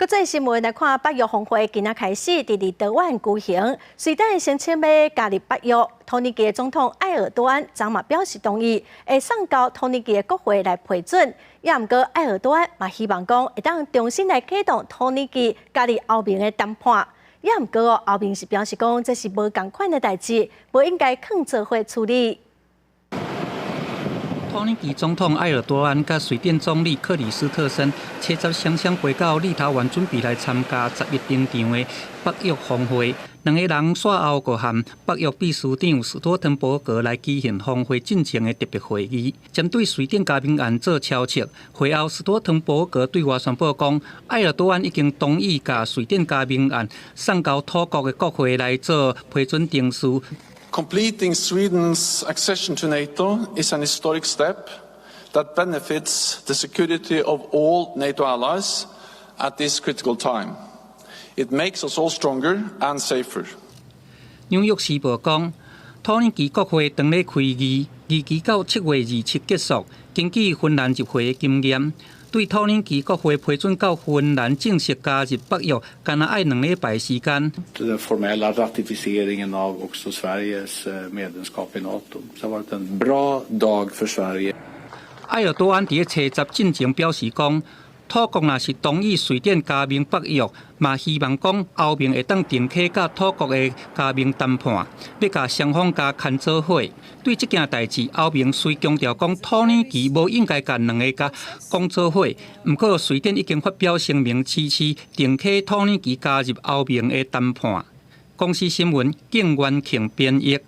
国际新闻来看，北约峰会今仔开始伫台湾举行，随等申请要加入北约。土耳其总统埃尔多安昨嘛表示同意，会送到土耳其国会来批准。也毋过，埃尔多安嘛希望讲会当重新来启动土耳其加入欧盟的谈判。也毋过，欧盟是表示讲这是无共款的代志，无应该放做伙处理。 土耳其总统埃尔多安甲瑞典总理克里斯特森车10双双飞到立陶宛，准备来参加11登场的北约峰会。两个人赛后阁和北约秘书长斯托滕伯格来举行峰会进程的特别会议，针对瑞典加盟案做敲切。会后，斯托滕伯格对外宣布讲，埃尔多安已经同意把瑞典加盟案送到土国的国会来做批准定书。 Completing Sweden's accession to NATO is an historic step that benefits the security of all NATO allies at this critical time. It makes us all stronger and safer. 纽约时报讲，土耳其国会当咧开议，预期到7月27结束。根据芬兰入会的经验，对土耳其国会批准到芬兰正式加入北约，干那爱2礼拜时间。Den formella ratificeringen av också Sveriges medlemskap i NATO. Så det har varit en bra dag för Sverige. 埃尔多安伫车10进前表示讲，土国若是同意瑞典加盟北约，嘛希望讲欧盟会当重启甲土国的加盟谈判，要甲双方加牵做伙。对这件代志，欧盟虽强调讲土耳其无应该甲两个加讲做伙，不过瑞典已经发表声明支持重启土耳其加入欧盟的谈判。公司新闻，景元庆编译。